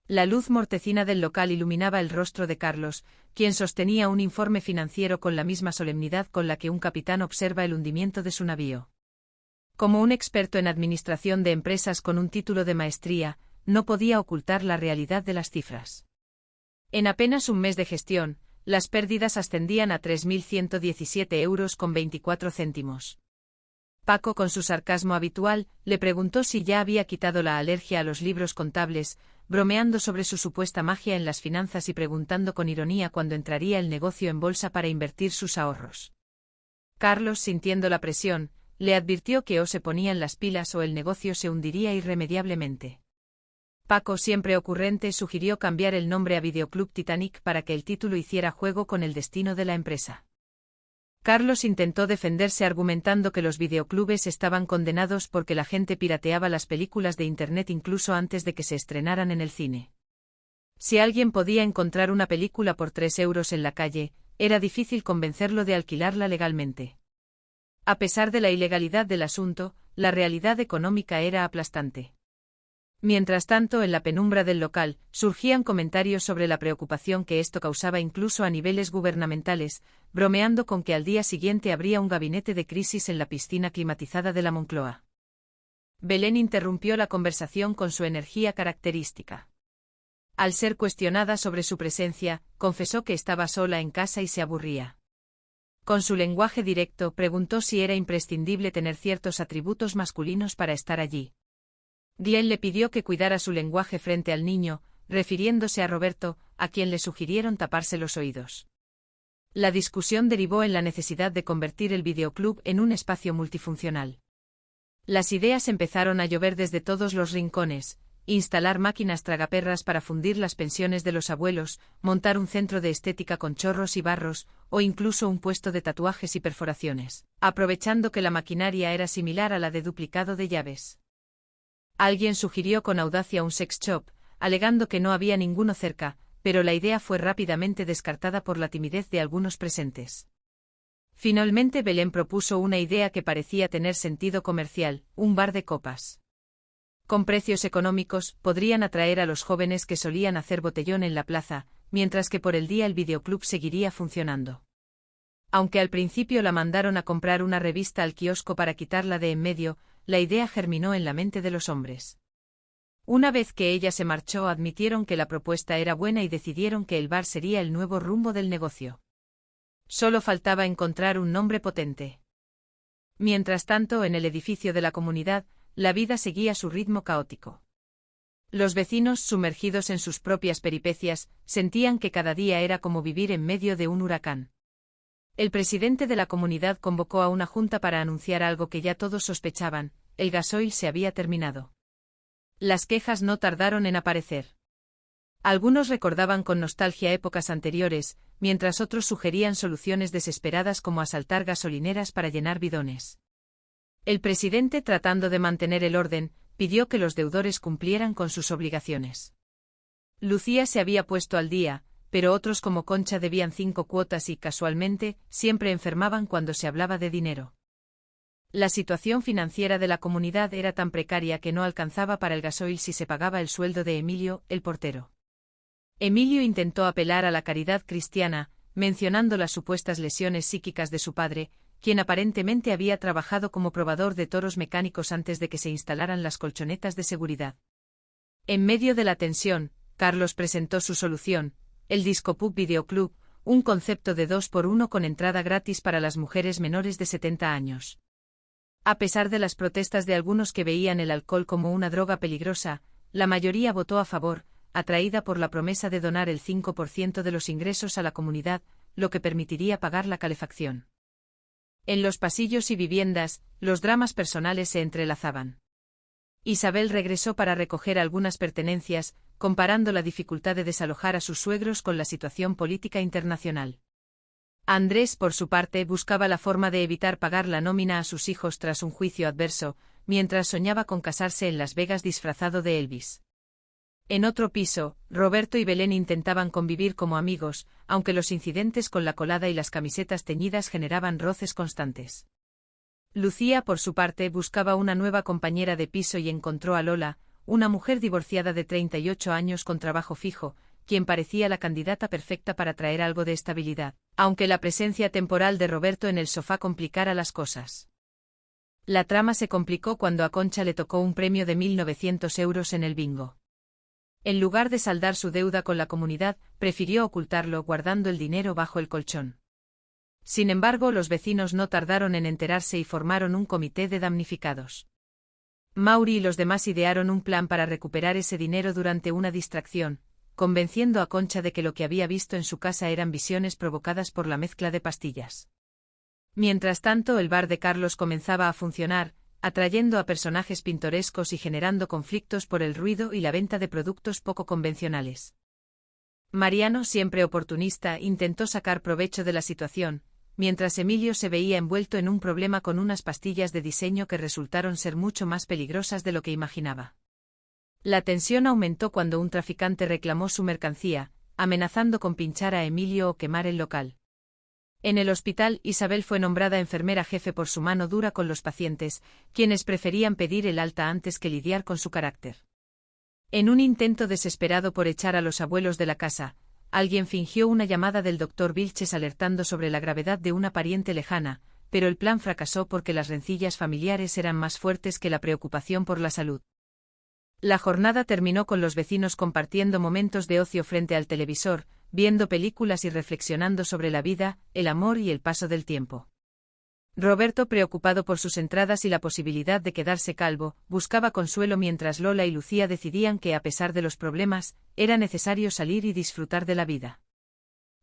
La luz mortecina del local iluminaba el rostro de Carlos, quien sostenía un informe financiero con la misma solemnidad con la que un capitán observa el hundimiento de su navío. Como un experto en administración de empresas con un título de maestría, no podía ocultar la realidad de las cifras. En apenas un mes de gestión, las pérdidas ascendían a 3.117,24 €. Paco, con su sarcasmo habitual, le preguntó si ya había quitado la alergia a los libros contables, bromeando sobre su supuesta magia en las finanzas y preguntando con ironía cuándo entraría el negocio en bolsa para invertir sus ahorros. Carlos, sintiendo la presión, le advirtió que o se ponían las pilas o el negocio se hundiría irremediablemente. Paco, siempre ocurrente, sugirió cambiar el nombre a Videoclub Titanic para que el título hiciera juego con el destino de la empresa. Carlos intentó defenderse argumentando que los videoclubes estaban condenados porque la gente pirateaba las películas de Internet incluso antes de que se estrenaran en el cine. Si alguien podía encontrar una película por 3 € en la calle, era difícil convencerlo de alquilarla legalmente. A pesar de la ilegalidad del asunto, la realidad económica era aplastante. Mientras tanto, en la penumbra del local, surgían comentarios sobre la preocupación que esto causaba incluso a niveles gubernamentales, bromeando con que al día siguiente habría un gabinete de crisis en la piscina climatizada de la Moncloa. Belén interrumpió la conversación con su energía característica. Al ser cuestionada sobre su presencia, confesó que estaba sola en casa y se aburría. Con su lenguaje directo, preguntó si era imprescindible tener ciertos atributos masculinos para estar allí. Glenn le pidió que cuidara su lenguaje frente al niño, refiriéndose a Roberto, a quien le sugirieron taparse los oídos. La discusión derivó en la necesidad de convertir el videoclub en un espacio multifuncional. Las ideas empezaron a llover desde todos los rincones: instalar máquinas tragaperras para fundir las pensiones de los abuelos, montar un centro de estética con chorros y barros, o incluso un puesto de tatuajes y perforaciones, aprovechando que la maquinaria era similar a la de duplicado de llaves. Alguien sugirió con audacia un sex shop, alegando que no había ninguno cerca, pero la idea fue rápidamente descartada por la timidez de algunos presentes. Finalmente Belén propuso una idea que parecía tener sentido comercial: un bar de copas. Con precios económicos, podrían atraer a los jóvenes que solían hacer botellón en la plaza, mientras que por el día el videoclub seguiría funcionando. Aunque al principio la mandaron a comprar una revista al kiosco para quitarla de en medio, la idea germinó en la mente de los hombres. Una vez que ella se marchó, admitieron que la propuesta era buena y decidieron que el bar sería el nuevo rumbo del negocio. Solo faltaba encontrar un nombre potente. Mientras tanto, en el edificio de la comunidad, la vida seguía su ritmo caótico. Los vecinos, sumergidos en sus propias peripecias, sentían que cada día era como vivir en medio de un huracán. El presidente de la comunidad convocó a una junta para anunciar algo que ya todos sospechaban: el gasoil se había terminado. Las quejas no tardaron en aparecer. Algunos recordaban con nostalgia épocas anteriores, mientras otros sugerían soluciones desesperadas como asaltar gasolineras para llenar bidones. El presidente, tratando de mantener el orden, pidió que los deudores cumplieran con sus obligaciones. Lucía se había puesto al día, pero otros como Concha debían 5 cuotas y, casualmente, siempre enfermaban cuando se hablaba de dinero. La situación financiera de la comunidad era tan precaria que no alcanzaba para el gasoil si se pagaba el sueldo de Emilio, el portero. Emilio intentó apelar a la caridad cristiana, mencionando las supuestas lesiones psíquicas de su padre, quien aparentemente había trabajado como probador de toros mecánicos antes de que se instalaran las colchonetas de seguridad. En medio de la tensión, Carlos presentó su solución: el Discopub Videoclub, un concepto de 2x1 con entrada gratis para las mujeres menores de 70 años. A pesar de las protestas de algunos que veían el alcohol como una droga peligrosa, la mayoría votó a favor, atraída por la promesa de donar el 5% de los ingresos a la comunidad, lo que permitiría pagar la calefacción. En los pasillos y viviendas, los dramas personales se entrelazaban. Isabel regresó para recoger algunas pertenencias, comparando la dificultad de desalojar a sus suegros con la situación política internacional. Andrés, por su parte, buscaba la forma de evitar pagar la nómina a sus hijos tras un juicio adverso, mientras soñaba con casarse en Las Vegas disfrazado de Elvis. En otro piso, Roberto y Belén intentaban convivir como amigos, aunque los incidentes con la colada y las camisetas teñidas generaban roces constantes. Lucía, por su parte, buscaba una nueva compañera de piso y encontró a Lola, una mujer divorciada de 38 años con trabajo fijo, quien parecía la candidata perfecta para traer algo de estabilidad, aunque la presencia temporal de Roberto en el sofá complicara las cosas. La trama se complicó cuando a Concha le tocó un premio de 1.900 euros en el bingo. En lugar de saldar su deuda con la comunidad, prefirió ocultarlo guardando el dinero bajo el colchón. Sin embargo, los vecinos no tardaron en enterarse y formaron un comité de damnificados. Mauri y los demás idearon un plan para recuperar ese dinero durante una distracción, convenciendo a Concha de que lo que había visto en su casa eran visiones provocadas por la mezcla de pastillas. Mientras tanto, el bar de Carlos comenzaba a funcionar, atrayendo a personajes pintorescos y generando conflictos por el ruido y la venta de productos poco convencionales. Mariano, siempre oportunista, intentó sacar provecho de la situación, mientras Emilio se veía envuelto en un problema con unas pastillas de diseño que resultaron ser mucho más peligrosas de lo que imaginaba. La tensión aumentó cuando un traficante reclamó su mercancía, amenazando con pinchar a Emilio o quemar el local. En el hospital, Isabel fue nombrada enfermera jefe por su mano dura con los pacientes, quienes preferían pedir el alta antes que lidiar con su carácter. En un intento desesperado por echar a los abuelos de la casa, alguien fingió una llamada del doctor Vilches alertando sobre la gravedad de una pariente lejana, pero el plan fracasó porque las rencillas familiares eran más fuertes que la preocupación por la salud. La jornada terminó con los vecinos compartiendo momentos de ocio frente al televisor, viendo películas y reflexionando sobre la vida, el amor y el paso del tiempo. Roberto, preocupado por sus entradas y la posibilidad de quedarse calvo, buscaba consuelo mientras Lola y Lucía decidían que, a pesar de los problemas, era necesario salir y disfrutar de la vida.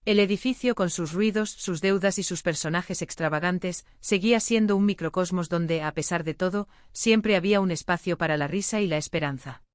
El edificio, con sus ruidos, sus deudas y sus personajes extravagantes, seguía siendo un microcosmos donde, a pesar de todo, siempre había un espacio para la risa y la esperanza.